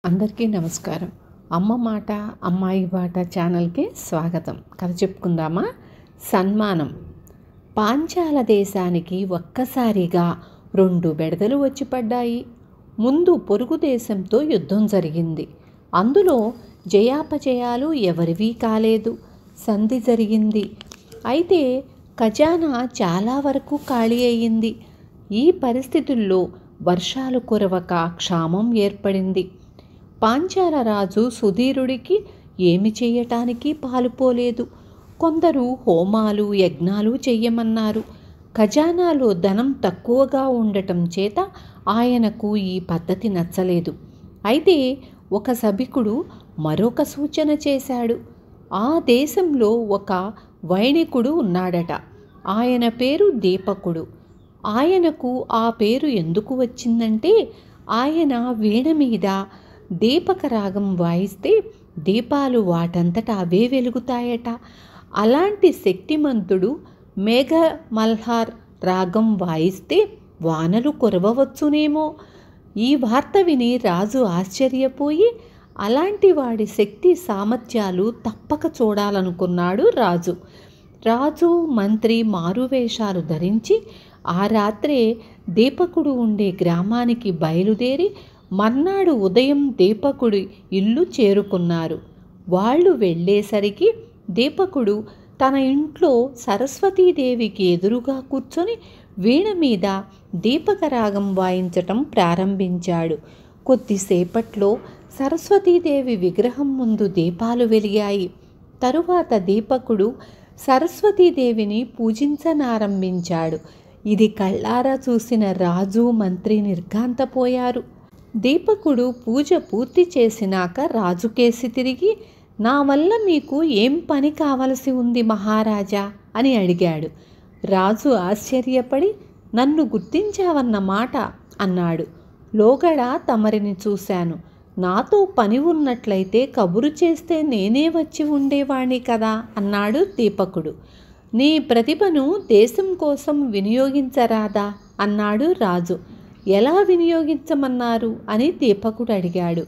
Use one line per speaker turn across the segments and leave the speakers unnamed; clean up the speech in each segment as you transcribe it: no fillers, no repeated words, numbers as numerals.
అందరికీ నమస్కారం. అమ్మ మాట అమ్మాయి బాట ఛానల్కి స్వాగతం. కథ చెప్పుకుందామా? సన్మానం. పాంచాల దేశానికి ఒక్కసారిగా 2 బెడదలు వచ్చి పడ్డాయి. ముందు పొరుగు దేశంతో యుద్ధం జరిగింది. అందులో జయాపజయాలు ఎవరివీ కాలేదు. సంధి జరిగింది. అయితే ఖజానా చాలా వరకు ఖాళీ అయ్యింది. ఈ పరిస్థితుల్లో వర్షాలు కురవక క్షామం ఏర్పడింది. పాంచాల రాజు సుధీరుడికి ఏమి చేయటానికి పాలుపోలేదు. కొందరు హోమాలు యజ్ఞాలు చెయ్యమన్నారు. ఖజానాలో ధనం తక్కువగా ఉండటం చేత ఆయనకు ఈ పద్ధతి నచ్చలేదు. అయితే ఒక సభికుడు మరొక సూచన చేశాడు. ఆ దేశంలో ఒక వైణికుడు ఉన్నాడట. ఆయన పేరు దీపకుడు. ఆయనకు ఆ పేరు ఎందుకు వచ్చిందంటే ఆయన వీణ మీద దీపక రాగం వాయిస్తే దీపాలు వాటంతట అవే వెలుగుతాయట. అలాంటి శక్తిమంతుడు మేఘమల్హార్ రాగం వాయిస్తే వానలు కురవవచ్చునేమో. ఈ వార్త విని రాజు ఆశ్చర్యపోయి అలాంటి వాడి శక్తి సామర్థ్యాలు తప్పక చూడాలనుకున్నాడు. రాజు మంత్రి మారువేషాలు ధరించి ఆ రాత్రే దీపకుడు ఉండే గ్రామానికి బయలుదేరి మర్నాడు ఉదయం దీపకుడి ఇల్లు చేరుకున్నారు. వాళ్ళు వెళ్ళేసరికి దీపకుడు తన ఇంట్లో సరస్వతీదేవికి ఎదురుగా కూర్చొని వీణ మీద దీపక రాగం వాయించటం ప్రారంభించాడు. కొద్దిసేపట్లో సరస్వతీదేవి విగ్రహం ముందు దీపాలు వెలిగాయి. తరువాత దీపకుడు సరస్వతీదేవిని పూజించనారంభించాడు. ఇది కళ్ళారా చూసిన రాజు మంత్రి నిర్ఘాంతపోయారు. దీపకుడు పూజ పూర్తి చేసినాక రాజుకేసి తిరిగి, నా వల్ల మీకు ఏం పని కావలసి ఉంది మహారాజా అని అడిగాడు. రాజు ఆశ్చర్యపడి, నన్ను గుర్తించావన్నమాట అన్నాడు. లోగడ తమరిని చూశాను. నాతో పని ఉన్నట్లయితే కబురు చేస్తే నేనే వచ్చి ఉండేవాణ్ణి కదా అన్నాడు దీపకుడు. నీ ప్రతిభను దేశం కోసం వినియోగించరాదా అన్నాడు రాజు. ఎలా వినియోగించమన్నారు అని దీపకుడు అడిగాడు.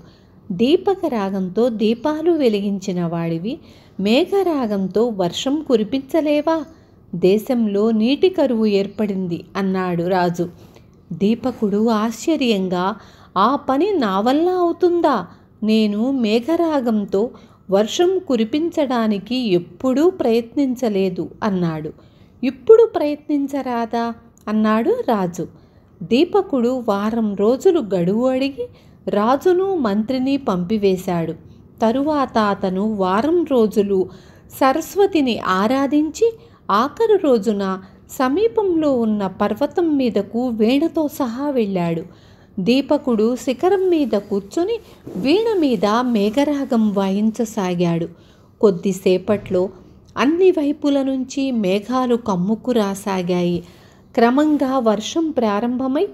దీపక రాగంతో దీపాలు వెలిగించిన వాడివి మేఘరాగంతో వర్షం కురిపించలేవా? దేశంలో నీటి కరువు ఏర్పడింది అన్నాడు రాజు. దీపకుడు ఆశ్చర్యంగా, ఆ పని నా వల్ల అవుతుందా? నేను మేఘరాగంతో వర్షం కురిపించడానికి ఎప్పుడూ ప్రయత్నించలేదు అన్నాడు. ఇప్పుడు ప్రయత్నించరాదా అన్నాడు రాజు. దీపకుడు వారం రోజులు గడువు అడిగి రాజును మంత్రిని పంపివేశాడు. తరువాత అతను వారం రోజులు సరస్వతిని ఆరాధించి ఆఖరు రోజున సమీపంలో ఉన్న పర్వతం మీదకు వీణతో సహా వెళ్ళాడు. దీపకుడు శిఖరం మీద కూర్చొని వీణ మీద మేఘరాగం వాయించసాగాడు. కొద్దిసేపట్లో అన్ని వైపుల నుంచి మేఘాలు కమ్ముకు రాసాగాయి. క్రమంగా వర్షం ప్రారంభమై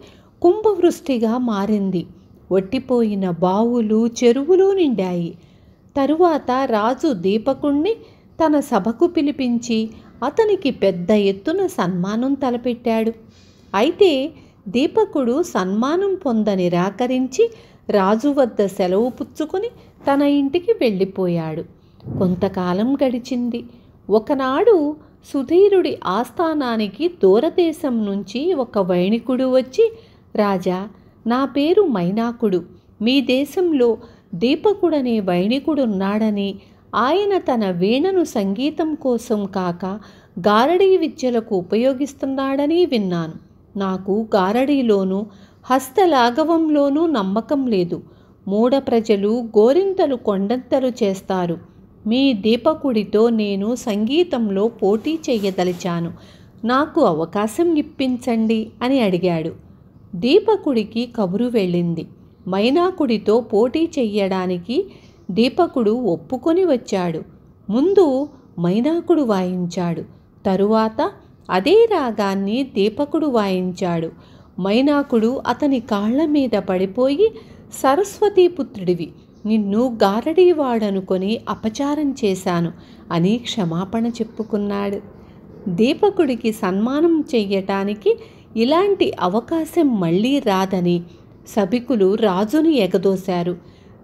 కుంభవృష్టిగా మారింది. ఒట్టిపోయిన బావులు చెరువులు నిండాయి. తరువాత రాజు దీపకుణ్ణి తన సభకు పిలిపించి అతనికి పెద్ద ఎత్తున సన్మానం తలపెట్టాడు. అయితే దీపకుడు సన్మానం పొంద నిరాకరించి రాజు వద్ద సెలవు పుచ్చుకొని తన ఇంటికి వెళ్ళిపోయాడు. కొంతకాలం గడిచింది. ఒకనాడు సుధీరుడి ఆస్థానానికి దూరదేశం నుంచి ఒక వైణికుడు వచ్చి, రాజా, నా పేరు మైనాకుడు. మీ దేశంలో దీపకుడనే వైణికుడున్నాడని, ఆయన తన వీణను సంగీతం కోసం కాక గారడీ విద్యలకు ఉపయోగిస్తున్నాడని విన్నాను. నాకు గారడీలోనూ హస్తలాఘవంలోనూ నమ్మకం లేదు. మూఢ ప్రజలు గోరింతలు కొండంతలు చేస్తారు. మీ దీపకుడితో నేను సంగీతంలో పోటీ చెయ్యదలిచాను. నాకు అవకాశం ఇప్పించండి అని అడిగాడు. దీపకుడికి కబురు వెళ్ళింది. మైనాకుడితో పోటీ చెయ్యడానికి దీపకుడు ఒప్పుకొని వచ్చాడు. ముందు మైనాకుడు వాయించాడు. తరువాత అదే రాగాన్ని దీపకుడు వాయించాడు. మైనాకుడు అతని కాళ్ల మీద పడిపోయి, సరస్వతీపుత్రుడివి, నిన్ను గారడీవాడనుకొని అపచారం చేశాను అని క్షమాపణ చెప్పుకున్నాడు. దీపకుడికి సన్మానం చెయ్యటానికి ఇలాంటి అవకాశం మళ్ళీ రాదని సభికులు రాజుని ఎగదోశారు.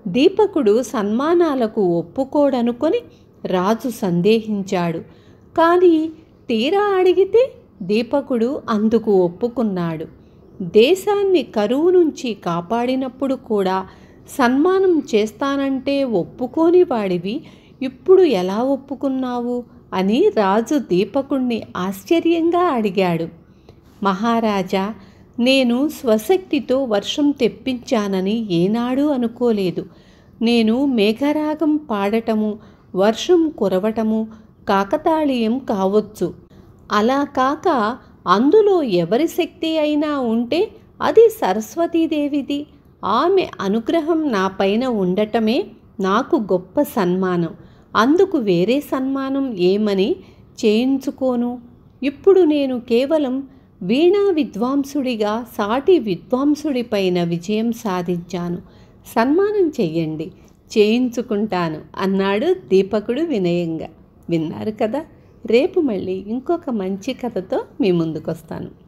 దీపకుడు సన్మానాలకు ఒప్పుకోడనుకొని రాజు సందేహించాడు. కానీ తీరా అడిగితే దీపకుడు అందుకు ఒప్పుకున్నాడు. దేశాన్ని కరువు నుంచి కాపాడినప్పుడు కూడా సన్మానం చేస్తానంటే ఒప్పుకోని వాడివి ఇప్పుడు ఎలా ఒప్పుకున్నావు అని రాజు దీపకుణ్ణి ఆశ్చర్యంగా అడిగాడు. మహారాజా, నేను స్వశక్తితో వర్షం తెప్పించానని ఏనాడూ అనుకోలేదు. నేను మేఘరాగం పాడటము, వర్షం కురవటము కాకతాళీయం కావచ్చు. అలా కాక అందులో ఎవరి శక్తి అయినా ఉంటే అది సరస్వతీదేవిది. ఆమె అనుగ్రహం నా పైన ఉండటమే నాకు గొప్ప సన్మానం. అందుకు వేరే సన్మానం ఏమని చేయించుకోను. ఇప్పుడు నేను కేవలం వీణా విద్వాంసుడిగా సాటి విద్వాంసుడిపైన విజయం సాధించాను. సన్మానం చెయ్యండి, చేయించుకుంటాను అన్నాడు దీపకుడు వినయంగా. విన్నారు కదా. రేపు మళ్ళీ ఇంకొక మంచి కథతో మీ ముందుకొస్తాను.